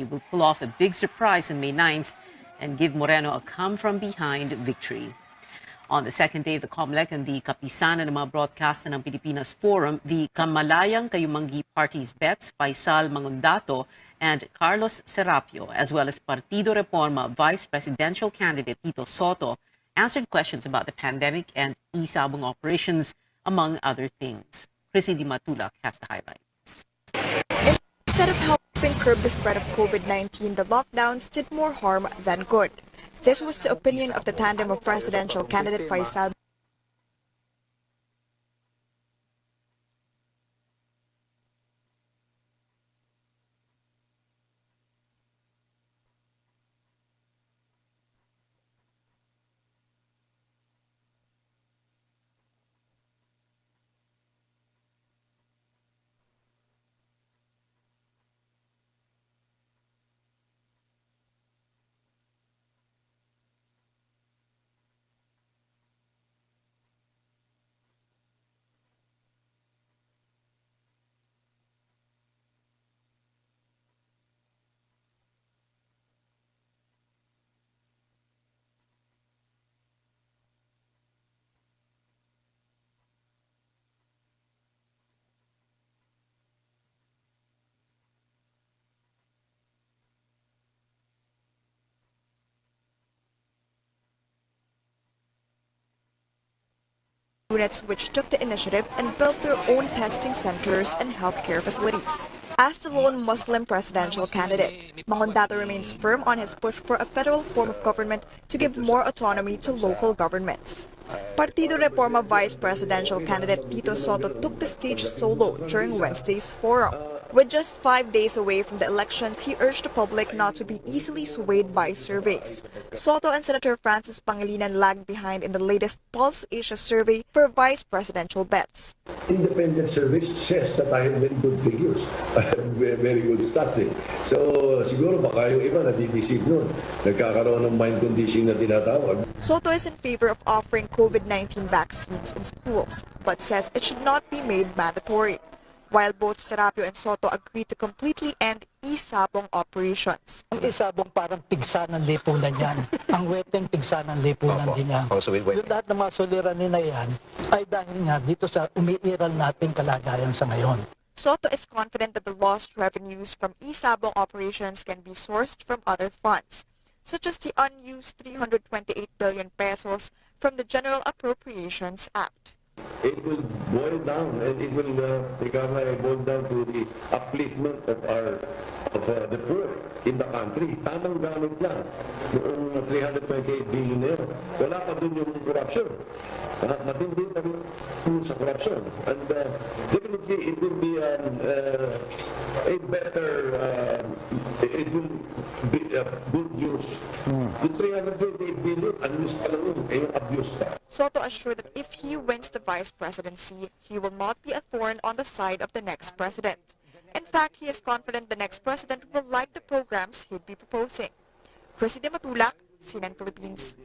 will pull off a big surprise on May 9th and give Moreno a come-from-behind victory. On the second day of the COMELEC and the kapisanan ng mga broadcaster ng Pilipinas Forum, the Kamalayang Kayumanggi Party's bets Faisal Mangundato and Carlos Serapio, as well as Partido Reforma Vice Presidential candidate Tito Soto, answered questions about the pandemic and e-sabong operations, among other things. Chrissy Di Matulak has the highlights. Instead of helping curb the spread of COVID-19, the lockdowns did more harm than good. This was the opinion of the tandem of presidential candidate Faisal units which took the initiative and built their own testing centers and healthcare facilities. As the lone Muslim presidential candidate, Mangundato remains firm on his push for a federal form of government to give more autonomy to local governments. Partido Reforma Vice Presidential candidate Tito Soto took the stage solo during Wednesday's forum. With just 5 days away from the elections, he urged the public not to be easily swayed by surveys. Soto and Senator Francis Pangilinan lagged behind in the latest Pulse Asia survey for vice presidential bets. Independent service says that I have very good figures. I have very good stats. So siguro baka yung iba nadideceive nun. Nagkakaroon ng mind condition na tinatawag. Soto is in favor of offering COVID-19 vaccines in schools, but says it should not be made mandatory. While both Serapio and Soto agreed to completely end e-sabong operations. Ang e-sabong parang pigsa ng lipunan yan. Ang weteng pigsa ng lipunan din yan. Yung lahat ng mga suliranin na yan ay dahil nga dito sa umiiral nating kalagayan sa ngayon. Soto is confident that the lost revenues from e-sabong operations can be sourced from other funds, such as the unused 328 billion pesos from the General Appropriations Act. It will boil down and it will boil down to the upliftment of the poor in the country. Tamang gamit lang. Noong 328 billion na yun. Wala pa dun yung corruption. Matindi pa rin sa corruption. And definitely it will be a better, it will be good use. Yung 328 billion, unused pa lang yun. Yung abuse pa. Soto assured that if he wins the vice presidency, he will not be a thorn on the side of the next president. In fact, he is confident the next president will like the programs he'd be proposing. Chrissy Di Matulak, CNN Philippines.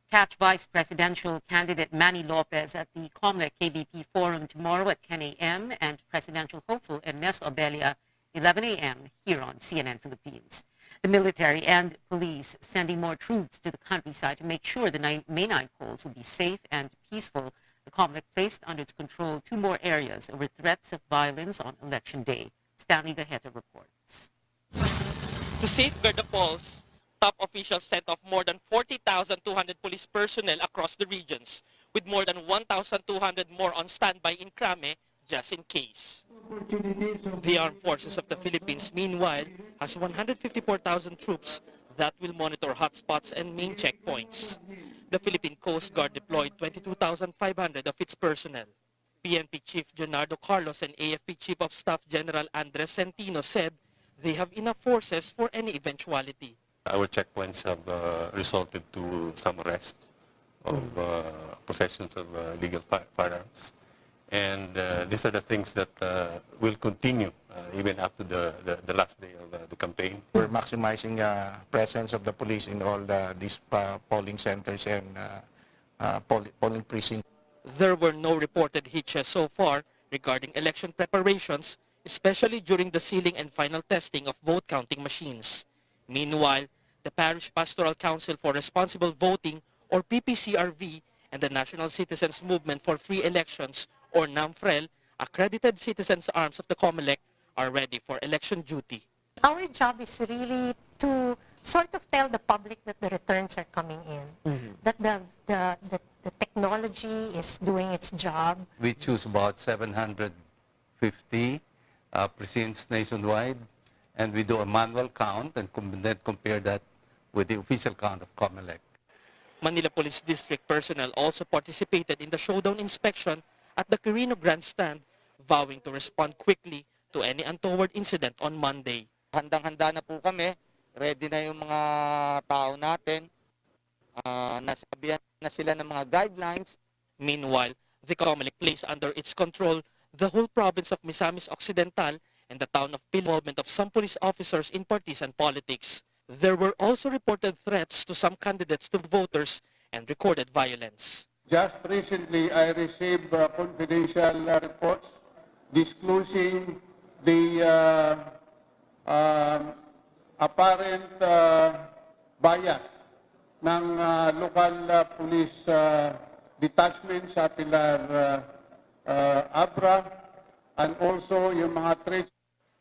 Catch Vice Presidential candidate Manny Lopez at the COMELEC KBP Forum tomorrow at 10 a.m. and presidential hopeful Ernesto Abella 11 a.m. here on CNN Philippines. The military and police sending more troops to the countryside to make sure the May 9 polls will be safe and peaceful. The COMELEC placed under its control 2 more areas over threats of violence on Election Day. Stanley Gajeta reports. To safeguard the polls, top officials sent off more than 40,200 police personnel across the regions, with more than 1,200 more on standby in Krame just in case. The Armed Forces of the Philippines, meanwhile, has 154,000 troops that will monitor hotspots and main checkpoints. The Philippine Coast Guard deployed 22,500 of its personnel. PNP Chief Leonardo Carlos and AFP Chief of Staff General Andres Centino said they have enough forces for any eventuality. Our checkpoints have resulted to some arrests of possessions of illegal firearms. And these are the things that will continue even after the last day of the campaign. We're maximizing presence of the police in all these polling centers and polling precincts. There were no reported hitches so far regarding election preparations especially during the sealing and final testing of vote counting machines. Meanwhile, the Parish Pastoral Council for Responsible Voting, or PPCRV, and the National Citizens Movement for Free Elections, or NAMFREL, accredited citizens' arms of the COMELEC, are ready for election duty. Our job is really to sort of tell the public that the returns are coming in, that the technology is doing its job. We choose about 750 precincts nationwide, and we do a manual count and then compare that with the official count of COMELEC. Manila Police District personnel also participated in the showdown inspection at the Quirino Grandstand, vowing to respond quickly to any untoward incident on Monday. Handang-handa na po kami, ready na yung mga tao natin, nasabihan na sila ng mga guidelines. Meanwhile, the COMELEC placed under its control the whole province of Misamis Occidental and the town of involvement of some police officers in partisan politics. There were also reported threats to some candidates to voters and recorded violence. Just recently, I received confidential reports disclosing the apparent bias ng local police detachment sa Pilar Abra, and also yung mga threats.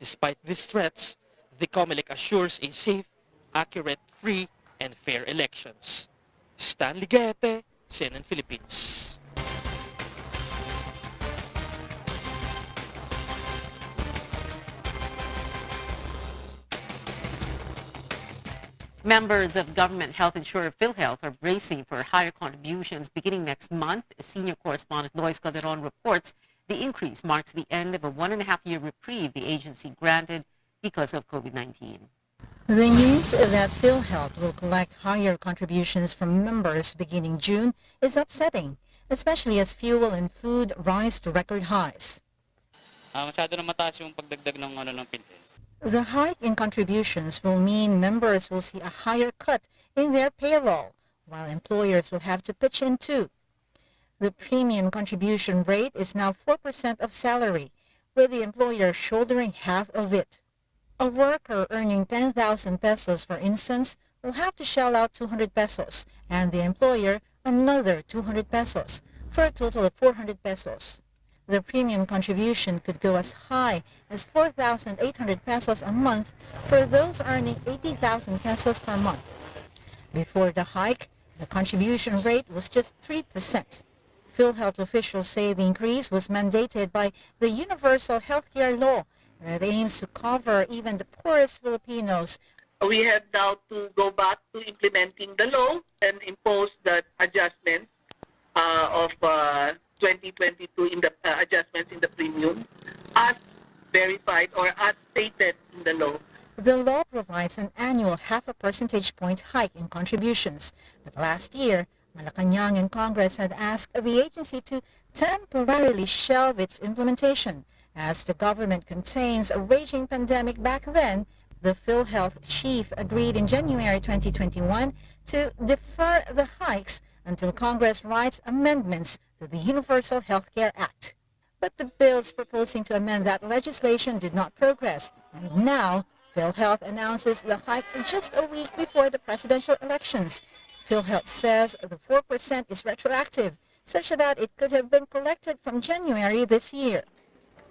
Despite these threats, the COMELEC assures a safe, accurate, free, and fair elections. Stanley Guete, CNN Philippines. Members of government health insurer PhilHealth are bracing for higher contributions beginning next month. Senior correspondent Lois Calderon reports the increase marks the end of a 1.5-year reprieve the agency granted because of COVID-19. The news that PhilHealth will collect higher contributions from members beginning June is upsetting, especially as fuel and food rise to record highs. Masyado na mataas yung pagdagdag ng pinto. The hike in contributions will mean members will see a higher cut in their payroll, while employers will have to pitch in too. The premium contribution rate is now 4% of salary, with the employer shouldering half of it. A worker earning 10,000 pesos, for instance, will have to shell out 200 pesos, and the employer another 200 pesos, for a total of 400 pesos. The premium contribution could go as high as 4,800 pesos a month for those earning 80,000 pesos per month. Before the hike, the contribution rate was just 3%. PhilHealth officials say the increase was mandated by the Universal Healthcare Law that aims to cover even the poorest Filipinos. We have now to go back to implementing the law and impose that adjustment of 2022 in the adjustments in the premium as verified or as stated in the law. The law provides an annual 0.5 percentage point hike in contributions. But last year, Malacanang and Congress had asked the agency to temporarily shelve its implementation. As the government contains a raging pandemic back then, the PhilHealth chief agreed in January 2021 to defer the hikes until Congress writes amendments to the Universal Healthcare Act. But the bills proposing to amend that legislation did not progress, and now PhilHealth announces the hike just a week before the presidential elections. PhilHealth says the 4% is retroactive, such that it could have been collected from January this year.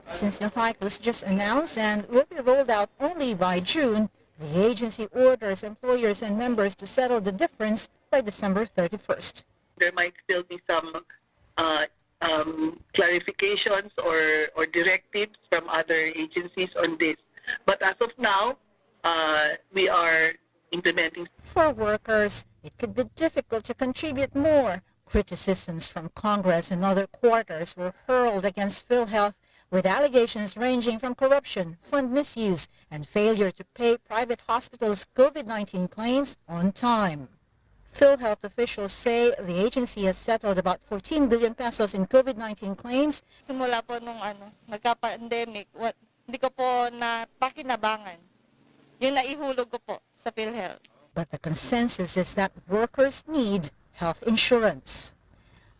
Since the hike was just announced and will be rolled out only by June, the agency orders employers and members to settle the difference by December 31st. There might still be some clarifications or directives from other agencies on this. But as of now, we are implementing. For workers, it could be difficult to contribute more. Criticisms from Congress and other quarters were hurled against PhilHealth, with allegations ranging from corruption, fund misuse, and failure to pay private hospitals' COVID-19 claims on time. PhilHealth officials say the agency has settled about 14 billion pesos in COVID-19 claims. Simula po nung nagka-pandemic, hindi ko po napakinabangan. Yung naihulog ko po sa PhilHealth. But the consensus is that workers need health insurance.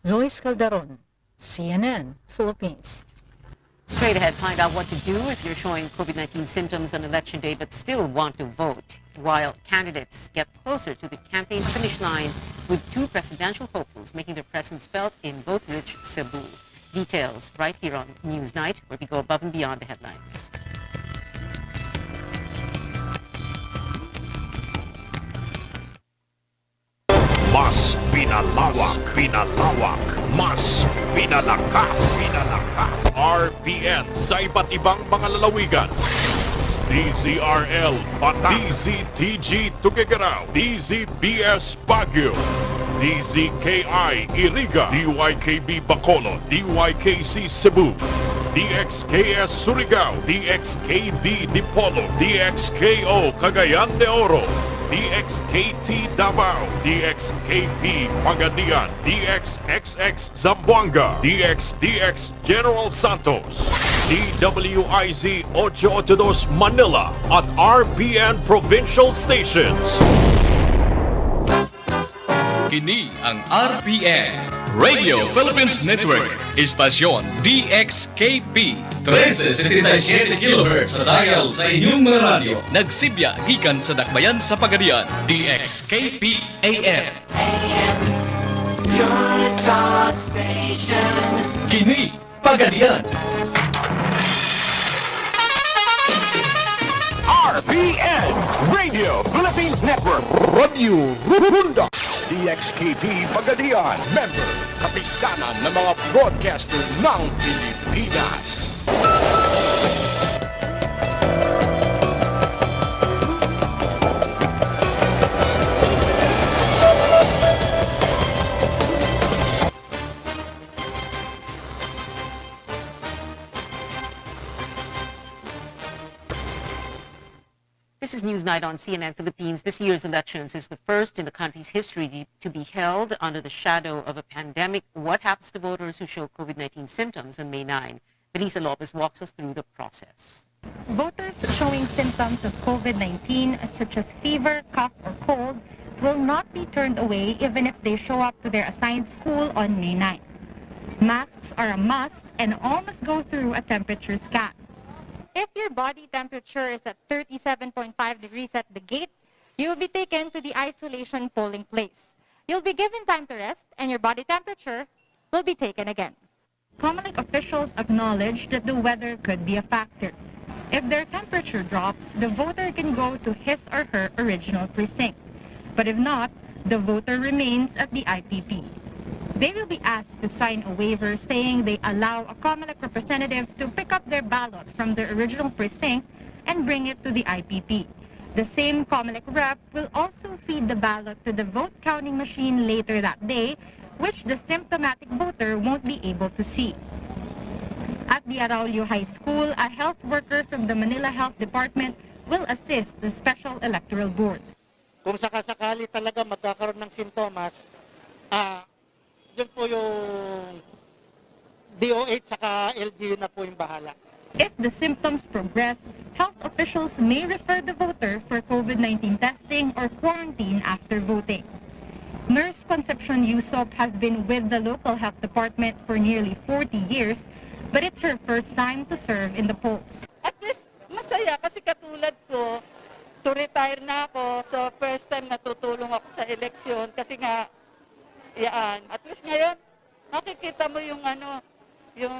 Lois Calderon, CNN, Philippines. Straight ahead, find out what to do if you're showing COVID-19 symptoms on election day but still want to vote, while candidates get closer to the campaign finish line with two presidential hopefuls making their presence felt in vote-rich Cebu. Details right here on Newsnight, where we go above and beyond the headlines. Mas pinalawak, mas pinalakas. RPN sa iba't ibang mga lalawigan. DZRL Bataan, DZTG Tuguegarao, DZBS Baguio, DZKI Iriga, DYKB Bacolod, DYKC Cebu, DXKS Surigao, DXKD Dipolo, DXKO Cagayan de Oro, DXKT Davao, DXKP Pagadian, DXXX Zamboanga, DXDX General Santos, DWIZ 882 Manila at RPN Provincial Stations. Kini ang RPN Radio Philippines Network, istasyon DXKP 1377 kHz sa dial sa inyong mga radyo. Nagsibya gikan sa dakbayan sa Pagadian, DXKP AM. Your talk station. Kini Pagadian. RPN Radio Philippines Network, Radio Rubunda, DXKP Pagadian, member, kapisanan ng mga broadcaster ng Pilipinas. This is Newsnight on CNN Philippines. This year's elections is the first in the country's history to be held under the shadow of a pandemic. What happens to voters who show COVID-19 symptoms on May 9? Melissa Lopez walks us through the process. Voters showing symptoms of COVID-19, such as fever, cough, or cold, will not be turned away even if they show up to their assigned school on May 9. Masks are a must, and all must go through a temperature scan. If your body temperature is at 37.5 degrees at the gate, you will be taken to the isolation polling place. You'll be given time to rest, and your body temperature will be taken again. COMELEC officials acknowledge that the weather could be a factor. If their temperature drops, the voter can go to his or her original precinct. But if not, the voter remains at the IPP. They will be asked to sign a waiver saying they allow a COMELEC representative to pick up their ballot from their original precinct and bring it to the IPP. The same COMELEC rep will also feed the ballot to the vote counting machine later that day, which the symptomatic voter won't be able to see. At the Araulio High School, a health worker from the Manila Health Department will assist the Special Electoral Board. Kung sakasakali talaga magkakaroon ng sintomas, yun po yung DOH saka LGU na po yung bahala. If the symptoms progress, health officials may refer the voter for COVID-19 testing or quarantine after voting. Nurse Concepcion Yusop has been with the local health department for nearly 40 years, but it's her first time to serve in the polls. At least masaya kasi katulad ko, to retire na ako, so first time natutulong ako sa eleksyon kasi nga yan. At least ngayon, makikita mo yung yung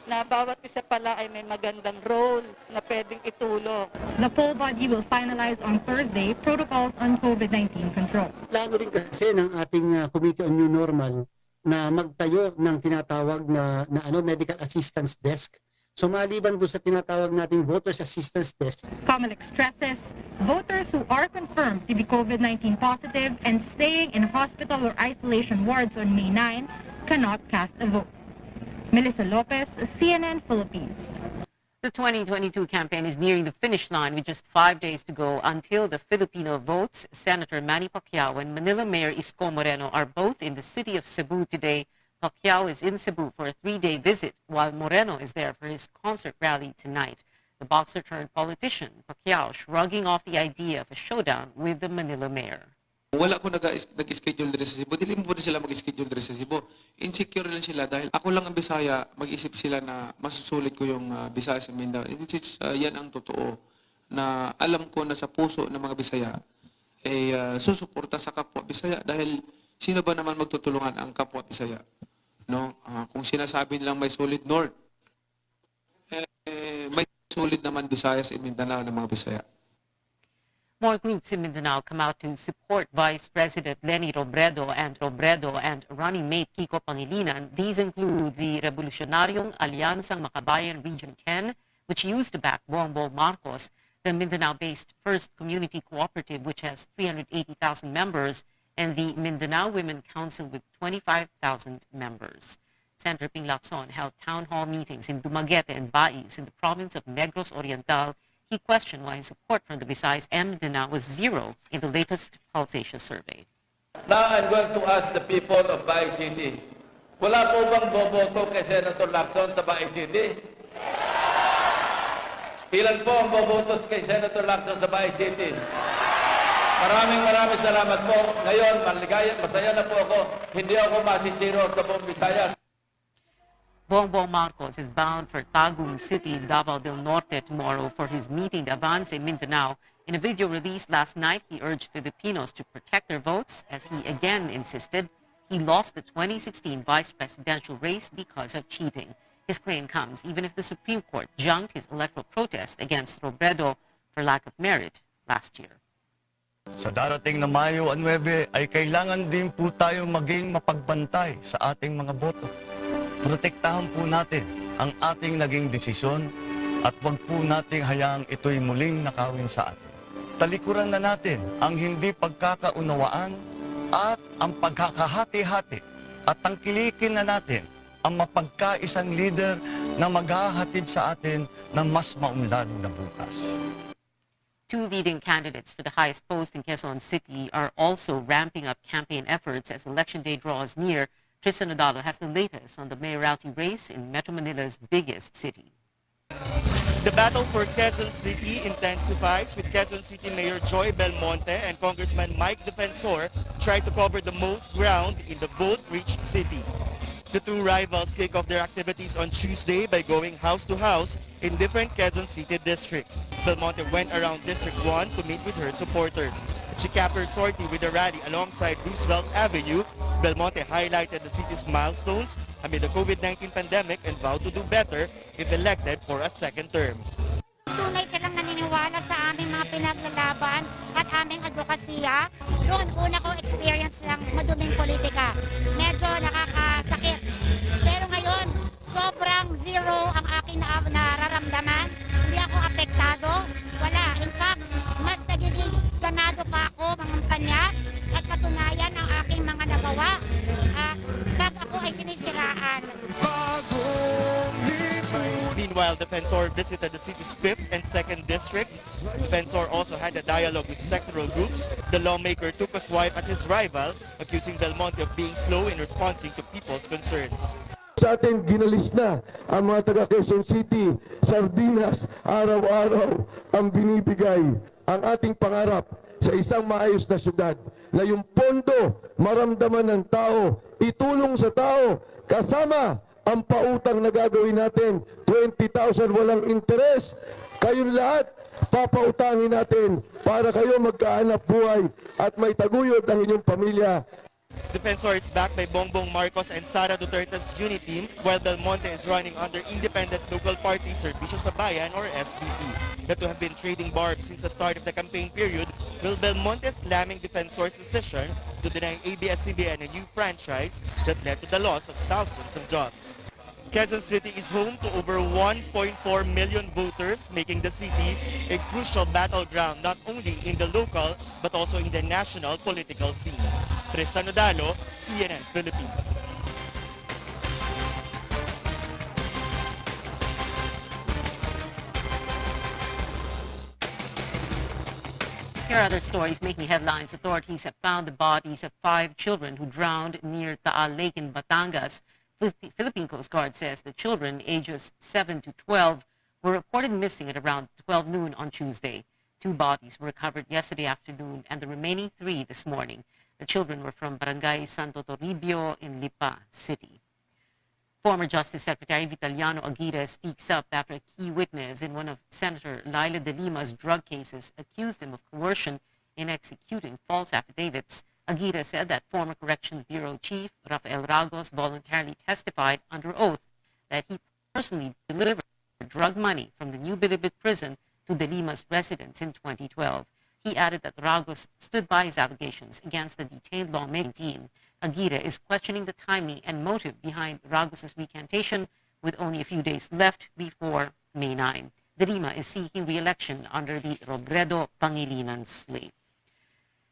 na bawat isa pala ay may magandang role na pwedeng itulong. The poll body will finalize on Thursday protocols on COVID-19 control. Plano rin kasi ng ating Committee on New Normal na magtayo ng tinatawag na medical assistance desk. So maliban doon sa tinatawag nating voters assistance desk. COMELEC stresses voters who are confirmed to be COVID-19 positive and staying in hospital or isolation wards on May 9 cannot cast a vote. Melissa Lopez, CNN Philippines. The 2022 campaign is nearing the finish line with just 5 days to go until the Filipino votes. Senator Manny Pacquiao and Manila Mayor Isko Moreno are both in the city of Cebu today. Pacquiao is in Cebu for a 3-day visit, while Moreno is there for his concert rally tonight. The boxer-turned-politician, Pacquiao, shrugging off the idea of a showdown with the Manila mayor. Wala ko nag-schedule diri sa Cebu. Dili mo po sila mag-schedule diri sa Cebu. Insecure lang sila dahil ako lang ang Bisaya, mag-isip sila na masusulit ko yung Bisaya sa Mindanao. Yan ang totoo na alam ko na sa puso ng mga Bisaya susuporta sa kapwa Bisaya dahil sino ba naman magtutulungan ang kapwa Bisaya? No? Kung sinasabi nilang may solid North, may solid naman Visayas in Mindanao ng mga Bisaya. More groups in Mindanao come out to support Vice President Leni Robredo and running mate Kiko Pangilinan. These include the Revolucionaryong Alyansang Makabayan Region 10, which used to back Bongbong Marcos, the Mindanao-based First Community Cooperative, which has 380,000 members, and the Mindanao Women Council with 25,000 members. Senator Ping Lacson held town hall meetings in Dumaguete and Bais in the province of Negros Oriental. He questioned why support from the Visayas and Mindanao was zero in the latest Pulse Asia survey. Now I'm going to ask the people of Bais City. Wala po bang boboto kay Senator Lacson sa Bais City? Ilan po ang bobotos kay Senator Lacson sa Bais City? Maraming salamat po. Ngayon, masaya na po ako. Hindi ako masisiro sa buong Visayas. Bongbong Marcos is bound for Tagum City, Davao del Norte tomorrow for his meeting the Avance Mindanao. In a video released last night, he urged Filipinos to protect their votes as he again insisted he lost the 2016 vice presidential race because of cheating. His claim comes even if the Supreme Court junked his electoral protest against Robredo for lack of merit last year. Sa darating na Mayo 9 ay kailangan din po tayo maging mapagbantay sa ating mga boto. Protektahan po natin ang ating naging desisyon at wag po nating hayaang ito'y muling nakawin sa atin. Talikuran na natin ang hindi pagkakaunawaan at ang pagkakahati-hati at tangkilikin na natin ang mapagkaisang leader na maghahatid sa atin ng mas maunlad na bukas. Two leading candidates for the highest post in Quezon City are also ramping up campaign efforts as Election Day draws near. Tristan Odalo has the latest on the mayoralty race in Metro Manila's biggest city. The battle for Quezon City intensifies with Quezon City Mayor Joy Belmonte and Congressman Mike Defensor trying to cover the most ground in the vote-rich city. The two rivals kick off their activities on Tuesday by going house to house in different Quezon City districts. Belmonte went around District 1 to meet with her supporters. She capped her sortie with a rally alongside Roosevelt Avenue. Belmonte highlighted the city's milestones amid the COVID-19 pandemic and vowed to do better if elected for a second term. Tunay silang naniniwala sa aming mga pinaglalaban at aming advokasya. Doon una kong experience ng maduming politika. Medyo nakakasakit. Pero ngayon, sobrang zero ang aking nararamdaman. Hindi ako apektado. Wala. In fact, mas nagiging ganado pa ako mangampanya at patunayan ang aking mga nagawa. Pag ako ay sinisiraan. Meanwhile, Defensor visited the city's 5th and 2nd districts. Defensor also had a dialogue with sectoral groups. The lawmaker took a swipe at his rival, accusing Belmonte of being slow in responding to people's concerns. Sa atin, ginalis na ang mga taga Quezon City, sardinas, araw-araw ang binibigay. Ang ating pangarap sa isang maayos na syudad na yung pondo maramdaman ng tao, itulong sa tao, kasama ang pautang na gagawin natin, 20,000 walang interes. Kayong lahat, papautangin natin para kayo magkahanap buhay at may taguyod ang inyong pamilya. Defensor is backed by Bongbong Marcos and Sara Duterte's unit team, while Belmonte is running under independent local party Serbisyo sa Bayan or SBP. The two have been trading barbs since the start of the campaign period, with Belmonte slamming Defensor's decision to deny ABS-CBN a new franchise that led to the loss of thousands of jobs. Quezon City is home to over 1.4 million voters, making the city a crucial battleground not only in the local but also in the national political scene. Tristan Odalo, CNN Philippines. Here are other stories making headlines. Authorities have found the bodies of 5 children who drowned near Taal Lake in Batangas. Philippine Coast Guard says the children, ages 7 to 12, were reported missing at around 12 noon on Tuesday. 2 bodies were recovered yesterday afternoon and the remaining 3 this morning. The children were from Barangay Santo Toribio in Lipa City. Former Justice Secretary Vitaliano Aguirre speaks up after a key witness in one of Senator Laila de Lima's drug cases accused him of coercion in executing false affidavits. Aguirre said that former Corrections Bureau Chief Rafael Ragos voluntarily testified under oath that he personally delivered drug money from the New Bilibid prison to de Lima's residence in 2012. He added that Ragos stood by his allegations against the detained lawmaking team. Aguirre is questioning the timing and motive behind Ragos' recantation with only a few days left before May 9. De Lima is seeking re-election under the Robredo Pangilinan slate.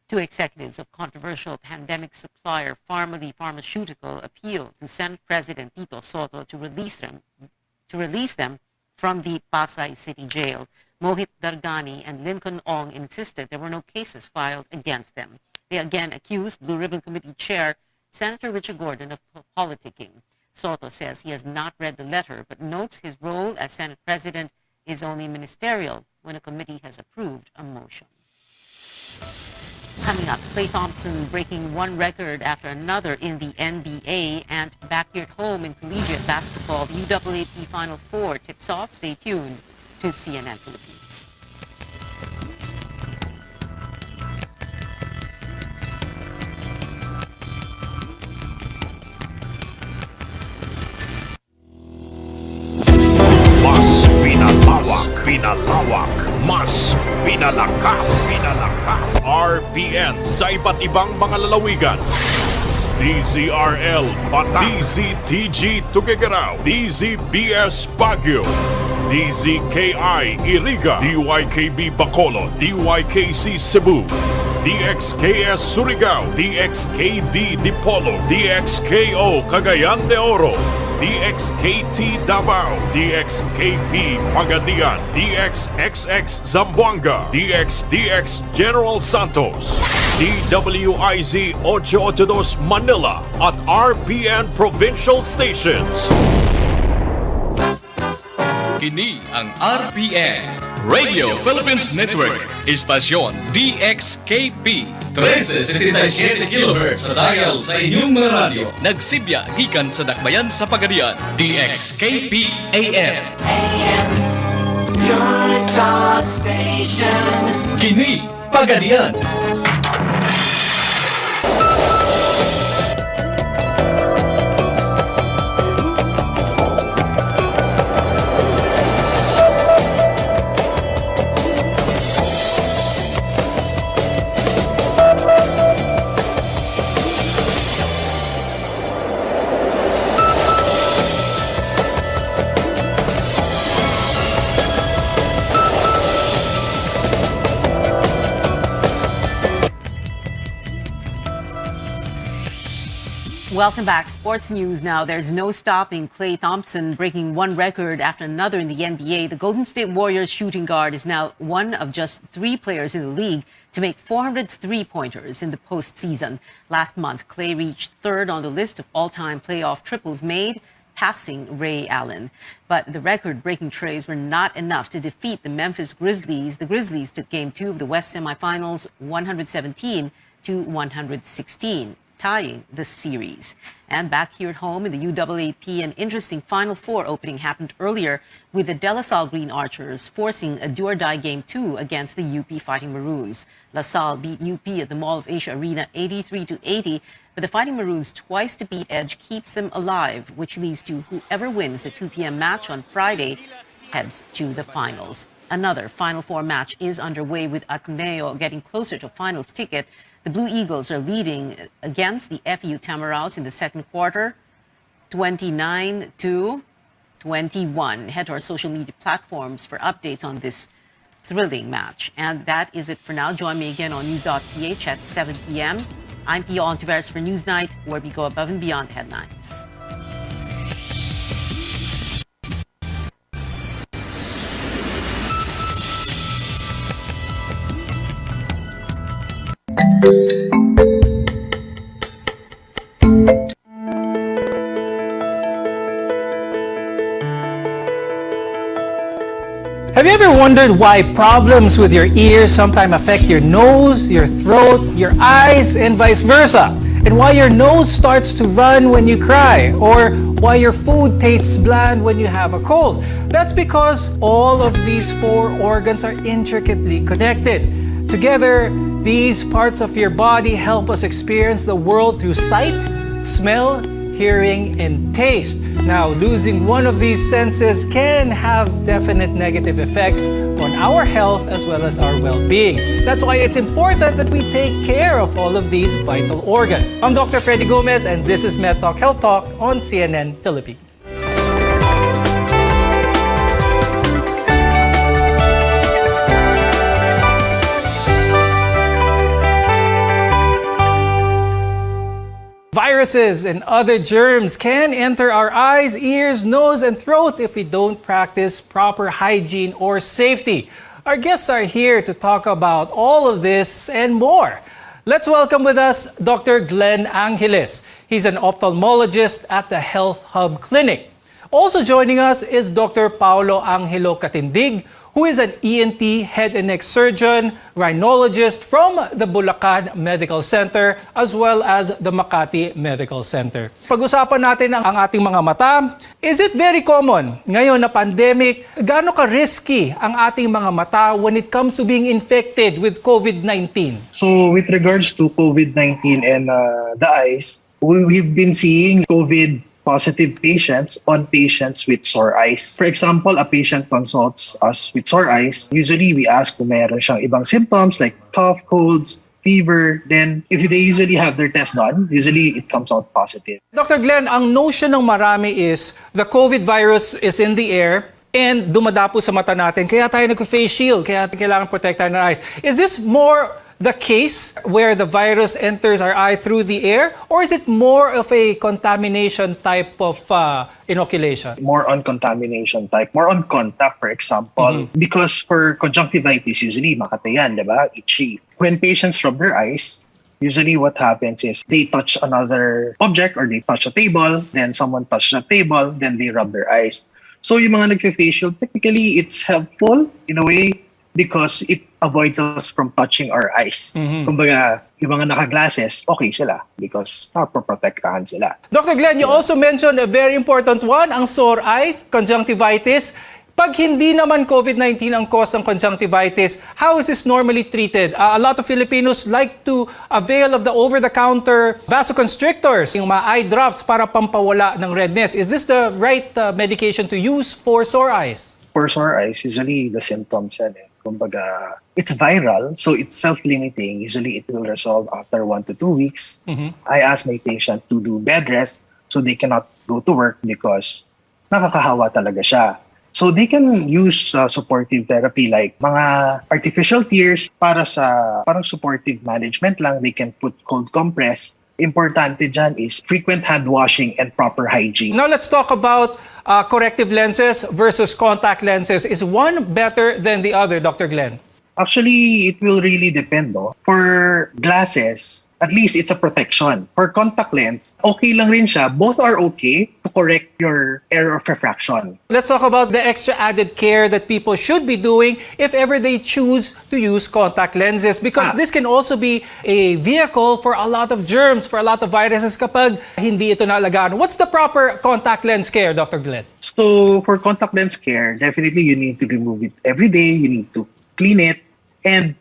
2 executives of controversial pandemic supplier Pharmally Pharmaceutical appealed to Senate President Tito Soto to release them from the Pasay City Jail. Mohit Dargani and Lincoln Ong insisted there were no cases filed against them. They again accused Blue Ribbon Committee Chair Senator Richard Gordon of politicking. Soto says he has not read the letter but notes his role as Senate President is only ministerial when a committee has approved a motion. Coming up, Klay Thompson breaking one record after another in the NBA, and back here at home in collegiate basketball, the UAAP Final Four tips off. Stay tuned to CNN Philippines. Mas pinalawak, mas pinalakas. RPN sa iba't ibang mga lalawigan. DZRL Bataan, DZTG Tuguegarao, DZBS Baguio, DZKI Iriga, DYKB Bacolod, DYKC Cebu, DXKS Surigao, DXKD Dipolo, DXKO Cagayan de Oro, DXKT Davao, DXKP Pagadian, DXXX Zamboanga, DXDX General Santos, DWIZ 882 Manila at RPN Provincial Stations. Kini ang RPN Radio Philippines Network, istasyon DXKP 1377 kHz sa dial sa inyong mga radyo. Nagsibya gikan sa dakbayan sa Pagadian, DXKP AM. Your talk station. Kini Pagadian. Welcome back. Sports news now. There's no stopping Klay Thompson breaking one record after another in the NBA. The Golden State Warriors shooting guard is now one of just 3 players in the league to make 400 three-pointers in the postseason. Last month, Klay reached 3rd on the list of all-time playoff triples made, passing Ray Allen. But the record-breaking trays were not enough to defeat the Memphis Grizzlies. The Grizzlies took Game 2 of the West semifinals 117-116. Tying the series. And back here at home in the UAAP, an interesting Final Four opening happened earlier with the De La Salle Green Archers forcing a do-or-die Game 2 against the UP Fighting Maroons. La Salle beat UP at the Mall of Asia Arena 83-80, but the Fighting Maroons' twice-to-beat edge keeps them alive, which leads to whoever wins the 2 p.m. match on Friday heads to the finals. Another Final Four match is underway with Ateneo getting closer to a finals ticket. The Blue Eagles are leading against the FEU Tamaraos in the second quarter, 29-21. Head to our social media platforms for updates on this thrilling match. And that is it for now. Join me again on news.ph at 7 p.m. I'm Pio Ontiveros for Newsnight, where we go above and beyond the headlines. Have you ever wondered why problems with your ears sometimes affect your nose, your throat, your eyes, and vice versa? And why your nose starts to run when you cry? Or why your food tastes bland when you have a cold? That's because all of these four organs are intricately connected. Together, these parts of your body help us experience the world through sight, smell, hearing, and taste. Now, losing one of these senses can have definite negative effects on our health as well as our well-being. That's why it's important that we take care of all of these vital organs. I'm Dr. Freddy Gomez, and this is MedTalk Health Talk on CNN Philippines. Viruses and other germs can enter our eyes, ears, nose, and throat if we don't practice proper hygiene or safety. Our guests are here to talk about all of this and more. Let's welcome with us Dr. Glenn Angeles. He's an ophthalmologist at the Health Hub Clinic. Also joining us is Dr. Paulo Angelo Catindig, who is an ENT head and neck surgeon, rhinologist from the Bulacan Medical Center, as well as the Makati Medical Center. Pag-usapan natin ang ating mga mata. Is it very common ngayon na pandemic, gaano ka-risky ang ating mga mata when it comes to being infected with COVID-19? So with regards to COVID-19 and the eyes, we've been seeing COVID positive patients on patients with sore eyes. For example, a patient consults us with sore eyes. Usually, we ask kung mayroon siyang ibang symptoms like cough, colds, fever. Then, if they usually have their test done, usually it comes out positive. Dr. Glenn, ang notion ng marami is the COVID virus is in the air and dumadapo sa mata natin. Kaya tayo nag-face shield, kaya kailangan protektahan ng eyes. Is this more the case where the virus enters our eye through the air, or is it more of a contamination type of inoculation? More on contamination type, more on contact, for example. Because for conjunctivitis, usually makatayan, diba? Itchy. When patients rub their eyes, usually what happens is they touch another object or they touch a table, then someone touched the table, then they rub their eyes. So yung mga nagfe-facial, technically it's helpful in a way because it avoids us from touching our eyes. Kumbaga, yung mga naka-glasses, okay sila because napoprotektahan sila. Dr. Glenn, you also mentioned a very important one, ang sore eyes, conjunctivitis. Pag hindi naman COVID-19 ang cause ng conjunctivitis, how is this normally treated? A lot of Filipinos like to avail of the over-the-counter vasoconstrictors, yung mga eye drops para pampawala ng redness. Is this the right medication to use for sore eyes? For sore eyes, usually the symptoms yan kumbaga, it's viral, so it's self-limiting. Usually it will resolve after 1 to 2 weeks. I ask my patient to do bed rest so they cannot go to work because nakakahawa talaga siya. So they can use supportive therapy like mga artificial tears para sa parang supportive management lang. They can put cold compress. Importante dyan is frequent hand washing and proper hygiene. Now let's talk about corrective lenses versus contact lenses. Is one better than the other, Dr. Glenn? Actually, it will really depend. For glasses, at least it's a protection. For contact lens, okay lang rin siya. Both are okay to correct your error of refraction. Let's talk about the extra added care that people should be doing if ever they choose to use contact lenses, because this can also be a vehicle for a lot of germs, for a lot of viruses kapag hindi ito naalagaan. What's the proper contact lens care, Dr. Glenn? So for contact lens care, definitely you need to remove it every day. You need to clean it. And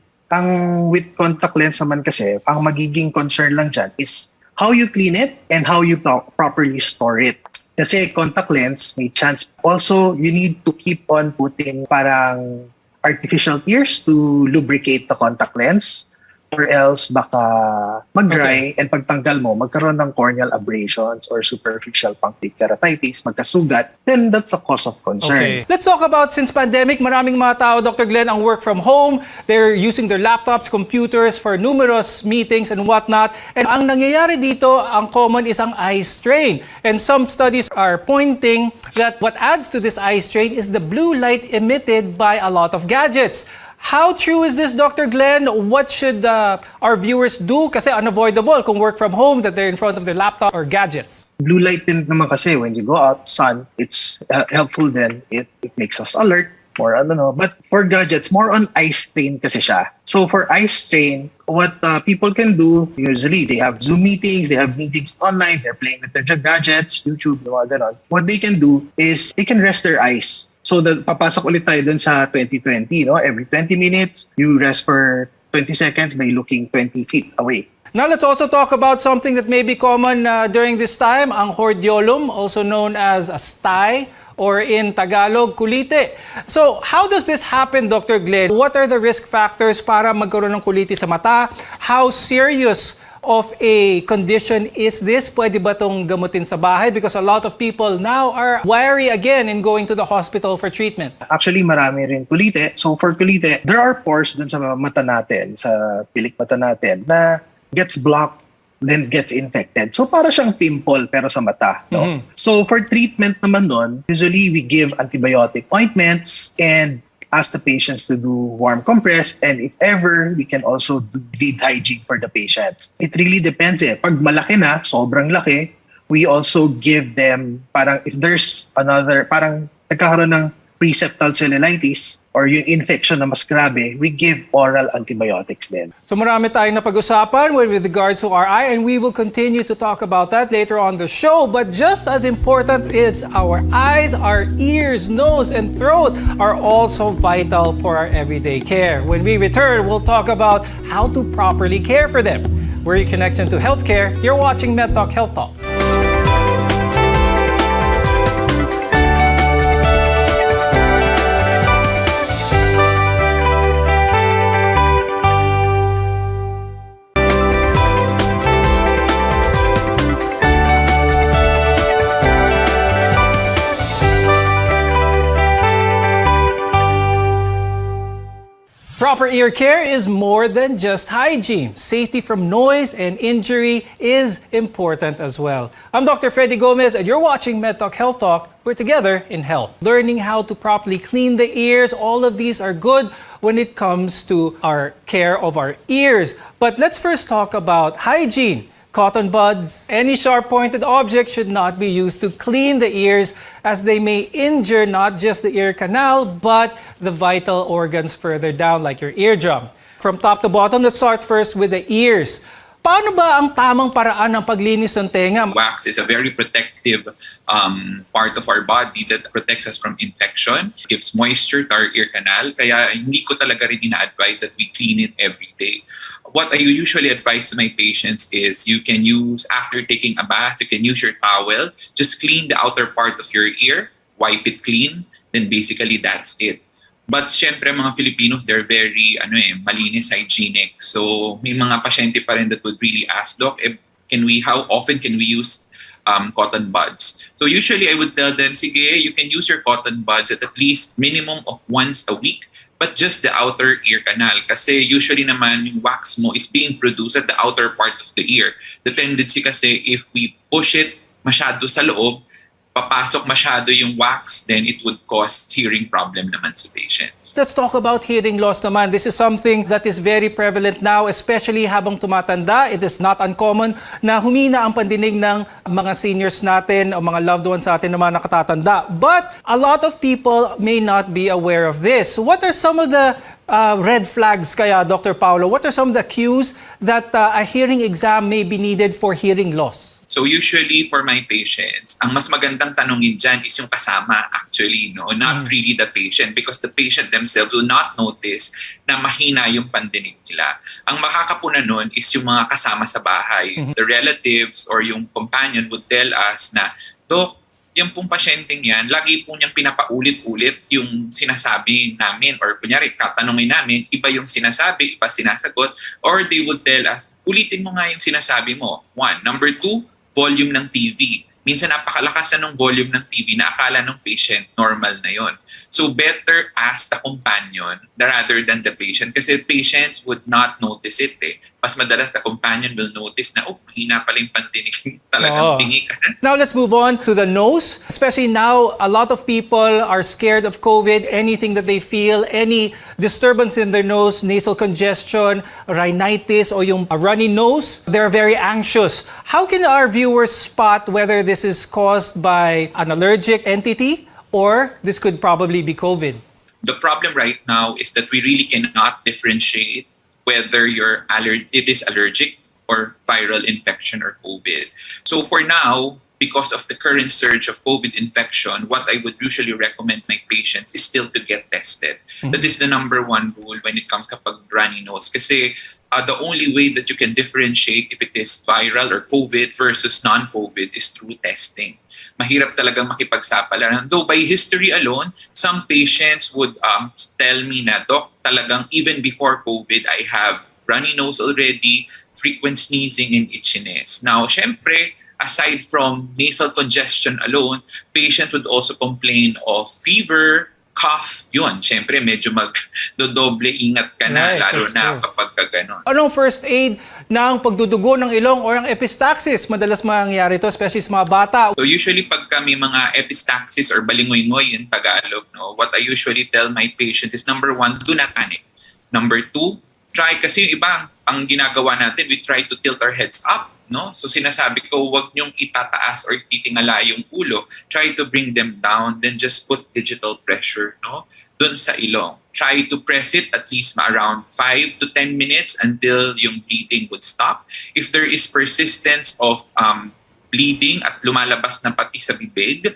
with contact lens naman kasi, ang magiging concern lang dyan is how you clean it and how you properly store it. Kasi contact lens, may chance. Also, you need to keep on putting parang artificial tears to lubricate the contact lens, or else baka mag-dry and pagtanggal mo, magkaroon ng corneal abrasions or superficial punctate keratitis, magkasugat, then that's a cause of concern. Okay. Let's talk about, since pandemic, maraming mga tao, Dr. Glenn, ang work from home. They're using their laptops, computers for numerous meetings and whatnot. And ang nangyayari dito, ang common is ang eye strain. And some studies are pointing that what adds to this eye strain is the blue light emitted by a lot of gadgets. How true is this, Dr. Glenn? What should our viewers do? Kasi unavoidable kung work from home that they're in front of their laptop or gadgets. Blue light din naman kasi when you go out, sun, it's helpful then. It makes us alert. more but for gadgets, more on eye strain kasi siya. So for eye strain, what people can do, usually they have Zoom meetings, they have meetings online, they're playing with their gadgets, YouTube, mga ganon. What they can do is they can rest their eyes. So papasok ulit tayo dun sa 2020, every 20 minutes, you rest for 20 seconds by looking 20 feet away. Now let's also talk about something that may be common during this time, ang hordeolum, also known as a sty, or in Tagalog, kulite. So how does this happen, Dr. Glenn? What are the risk factors para magkaroon ng kulite sa mata? How serious of a condition is this? Pwede ba itong gamutin sa bahay? Because a lot of people now are wary again in going to the hospital for treatment. Actually, marami rin kulite. So for kulite, there are pores dun sa mata natin, sa pilik mata natin, na gets blocked, then gets infected. So para siyang pimple pero sa mata. So for treatment naman nun, usually we give antibiotic ointments and ask the patients to do warm compress, and if ever, we can also do bleed hygiene for the patients. It really depends Pag malaki na, sobrang laki, we also give them, parang if there's another, parang nagkakaroon ng preseptal cellulitis or yung infection na mas grabe, we give oral antibiotics then. So marami tayong napag-usapan with regards to our eye, and we will continue to talk about that later on the show. But just as important is our eyes, our ears, nose, and throat are also vital for our everyday care. When we return, we'll talk about how to properly care for them. We're your connection to healthcare. You're watching MedTalk Health Talk. Proper ear care is more than just hygiene. Safety from noise and injury is important as well. I'm Dr. Freddy Gomez, and you're watching MedTalk Health Talk. We're together in health. Learning how to properly clean the ears, all of these are good when it comes to our care of our ears. But let's first talk about hygiene. Cotton buds, any sharp-pointed object should not be used to clean the ears, as they may injure not just the ear canal, but the vital organs further down, like your eardrum. From top to bottom, let's start first with the ears. Paano ba ang tamang paraan ng paglinis ng tenga? Wax is a very protective part of our body that protects us from infection, gives moisture to our ear canal, kaya hindi ko talaga rin ina-advise that we clean it every day. What I usually advise to my patients is you can use, after taking a bath, you can use your towel, just clean the outer part of your ear, wipe it clean, then basically that's it. But syempre mga Filipinos, they're very malinis, hygienic. So may mga pasyente pa rin that would really ask, Doc, how often can we use cotton buds? So usually I would tell them, sige, you can use your cotton buds at least minimum of once a week, but just the outer ear canal. Kasi usually naman yung wax mo is being produced at the outer part of the ear. The tendency kasi if we push it masyado sa loob, papasok masyado yung wax, then it would cause hearing problem naman sa patients. Let's talk about hearing loss naman. This is something that is very prevalent now, especially habang tumatanda. It is not uncommon na humina ang pandinig ng mga seniors natin o mga loved ones natin na mga nakatatanda. But a lot of people may not be aware of this. What are some of the red flags kaya, Dr. Paulo? What are some of the cues that a hearing exam may be needed for hearing loss? So usually for my patients, ang mas magandang tanongin dyan is yung kasama actually, not really the patient, because the patient themselves will not notice na mahina yung pandinig nila. Ang makakapuna nun is yung mga kasama sa bahay. The relatives or yung companion would tell us na, Doc, yung pong pasyenteng yan, lagi po niyang pinapaulit-ulit yung sinasabi namin, or kunyari, tatanungin namin, iba yung sinasabi, iba sinasagot, or they would tell us, ulitin mo nga yung sinasabi mo. One. Number two, volume ng TV. Minsan napakalakas na ng volume ng TV na akala ng patient normal na yon. So better ask the companion rather than the patient, kasi patients would not notice it Mas madalas the companion will notice na, mahina pala yung pandinig. Talagang tingi ka na. Now let's move on to the nose. Especially now, a lot of people are scared of COVID. Anything that they feel, any disturbance in their nose, nasal congestion, rhinitis, or yung runny nose, they're very anxious. How can our viewers spot whether this is caused by an allergic entity or this could probably be COVID? The problem right now is that we really cannot differentiate whether it is allergic or viral infection or COVID. So for now, because of the current surge of COVID infection, what I would usually recommend my patient is still to get tested. That is the number one rule when it comes kapag runny nose. Kasi the only way that you can differentiate if it is viral or COVID versus non-COVID is through testing. Mahirap talagang makipagsapalaran. Though by history alone, some patients would tell me na, Doc, talagang even before COVID, I have runny nose already, frequent sneezing and itchiness. Now, syempre, aside from nasal congestion alone, patient would also complain of fever, cough. Yun, syempre, medyo magdodoble ingat ka na, lalo na kapag ka ganon. Anong first aid ng pagdudugo ng ilong or ang epistaxis? Madalas mangyayari ito, especially sa mga bata. So usually pag may mga epistaxis or balingoy-ngoy in Tagalog, what I usually tell my patients is number one, do not panic. Number two, try, kasi yung iba, ang ginagawa natin, we try to tilt our heads up. No? So sinasabi ko, wag niyong itataas or titingala yung ulo. Try to bring them down, then just put digital pressure dun sa ilong. Try to press it at least around 5 to 10 minutes until yung bleeding would stop. If there is persistence of bleeding at lumalabas na pati sa bibig,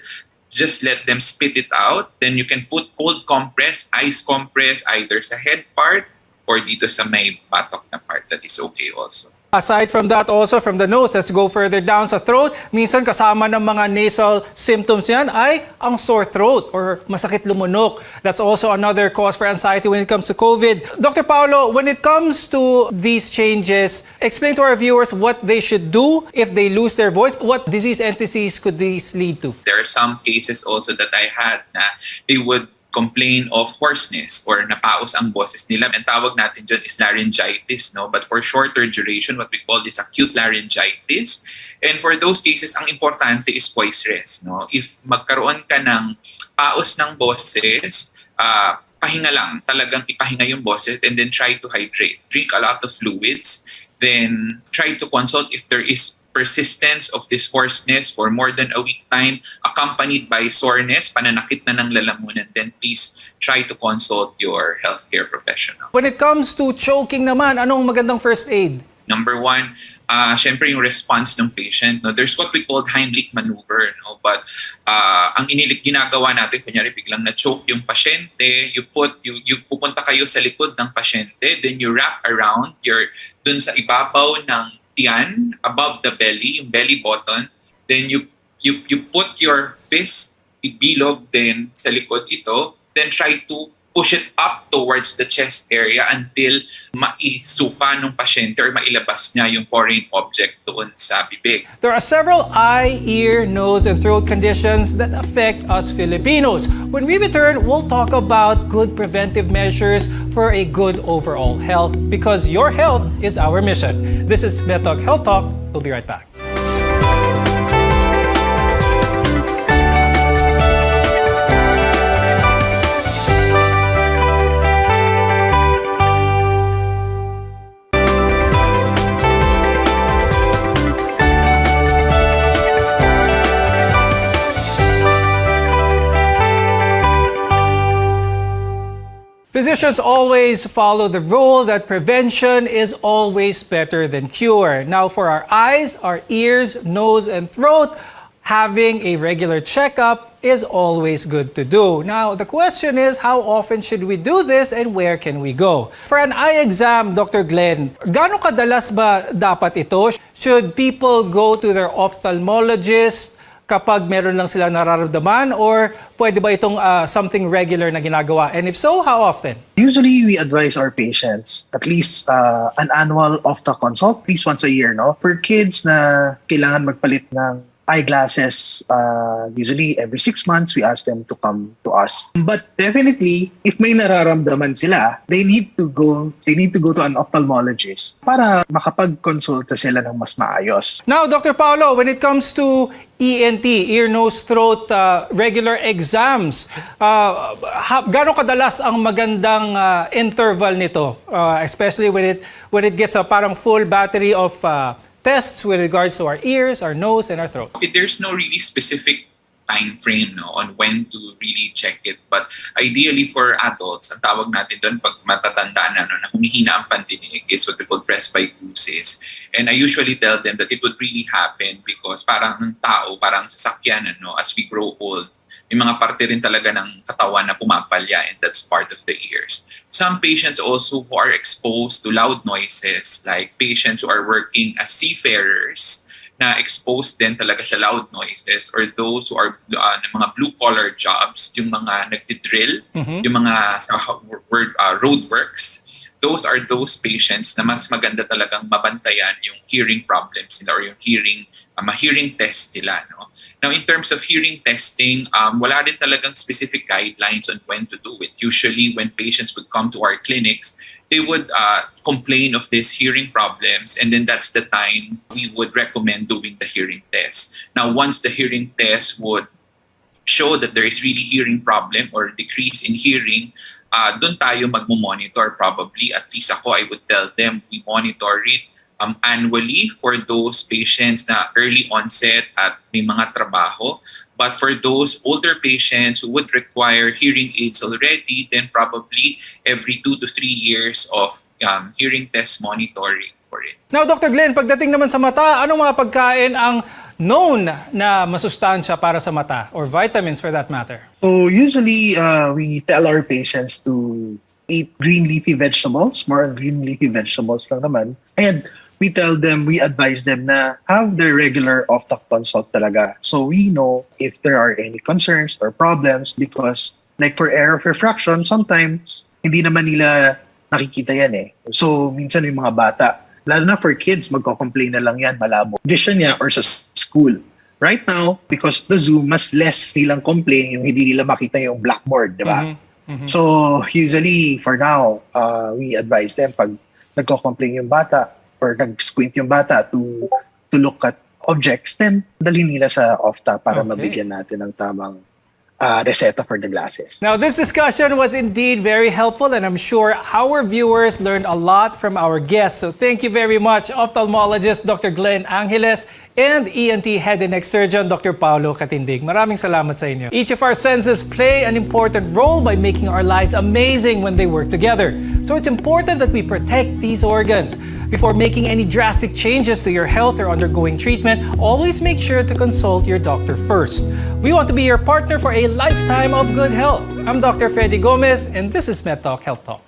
just let them spit it out. Then you can put cold compress, ice compress, either sa head part or dito sa may batok na part. That is okay also. Aside from that, also from the nose, let's go further down sa throat. Minsan kasama ng mga nasal symptoms yan ay ang sore throat or masakit lumunok. That's also another cause for anxiety when it comes to COVID. Dr. Paulo, when it comes to these changes, explain to our viewers what they should do if they lose their voice. What disease entities could these lead to? There are some cases also that I had na they would complain of hoarseness or napaos ang boses nila. Ang tawag natin dyan is laryngitis. But for shorter duration, what we call this acute laryngitis. And for those cases, ang importante is voice rest. If magkaroon ka ng paos ng boses, pahinga lang. Talagang ipahinga yung boses and then try to hydrate. Drink a lot of fluids. Then try to consult if there is persistence of this hoarseness for more than a week time, accompanied by soreness, pananakit na ng lalamunan, then please try to consult your healthcare professional. When it comes to choking naman, anong magandang first aid? Number one, syempre yung response ng patient. There's what we call Heimlich maneuver. But ang ginagawa natin, kunyari biglang na-choke yung pasyente, you pupunta kayo sa likod ng pasyente, then you wrap around dun sa ibabaw ng tiyan, above the belly, yung belly button, then you put your fist, ibilog din sa likod ito, then try to push it up towards the chest area until maisuka ng pasyente or mailabas niya yung foreign object doon sa bibig. There are several eye, ear, nose, and throat conditions that affect us Filipinos. When we return, we'll talk about good preventive measures for a good overall health, because your health is our mission. This is MedTalk Health Talk. We'll be right back. Physicians always follow the rule that prevention is always better than cure. Now, for our eyes, our ears, nose, and throat, having a regular checkup is always good to do. Now, the question is, how often should we do this and where can we go? For an eye exam, Dr. Glenn, gaano kadalas ba dapat ito? Should people go to their ophthalmologist kapag meron lang sila nararamdaman, or pwede ba itong something regular na ginagawa? And if so, how often? Usually, we advise our patients at least an annual ophthalmologist consult, at least once a year. For kids na kailangan magpalit ng eyeglasses, usually every 6 months, we ask them to come to us. But definitely, if may nararamdaman sila, they need to go to an ophthalmologist para makapag-consulta sila ng mas maayos. Now, Dr. Paulo, when it comes to ENT, ear, nose, throat, regular exams, gaano kadalas ang magandang interval nito? Especially when it gets a parang full battery of tests with regards to our ears, our nose, and our throat. There's no really specific time frame on when to really check it. But ideally for adults, ang tawag natin doon pag matatanda na humihina ang pandinig is what we call presbycusis. And I usually tell them that it would really happen because parang ng tao, parang sasakyan as we grow old, may mga parte rin talaga ng katawan na pumapalya, and that's part of the ears. Some patients also who are exposed to loud noises, like patients who are working as seafarers, na exposed din talaga sa loud noises, or those who are mga blue-collar jobs, yung mga nagdidrill, yung mga road works. Those are those patients na mas maganda talagang mabantayan yung hearing problems nila or yung hearing test nila. No? Now, in terms of hearing testing, wala rin talagang specific guidelines on when to do it. Usually, when patients would come to our clinics, they would complain of these hearing problems, and then that's the time we would recommend doing the hearing test. Now, once the hearing test would show that there is really hearing problem or decrease in hearing, doon tayo magmo-monitor probably. At least ako, I would tell them we monitor it annually for those patients na early onset at may mga trabaho. But for those older patients who would require hearing aids already, then probably every 2 to 3 years of hearing test monitoring for it. Now, Dr. Glenn, pagdating naman sa mata, anong mga pagkain ang known na masustansya para sa mata, or vitamins for that matter? So usually, we tell our patients to eat green leafy vegetables, more green leafy vegetables lang naman. And we advise them na have their regular off-talk consult talaga. So we know if there are any concerns or problems, because like for error of refraction, sometimes hindi naman nila nakikita yan eh. So minsan yung mga bata, lalo na for kids, magko-complain na lang yan, malabo vision niya or sa school. Right now, because of the Zoom, mas less nilang complain yung hindi nila makita yung blackboard, di ba? So usually, for now, we advise them pag nagko-complain yung bata, or nag-squint yung bata to look at objects, then dalhin nila sa OFTA para mabigyan natin ng tamang reseta for the glasses. Now, this discussion was indeed very helpful, and I'm sure our viewers learned a lot from our guests. So thank you very much, ophthalmologist Dr. Glenn Angeles and ENT Head and Neck Surgeon Dr. Paulo Catindig. Maraming salamat sa inyo. Each of our senses play an important role by making our lives amazing when they work together. So it's important that we protect these organs. Before making any drastic changes to your health or undergoing treatment, always make sure to consult your doctor first. We want to be your partner for a lifetime of good health. I'm Dr. Freddy Gomez, and this is MedTalk Health Talk.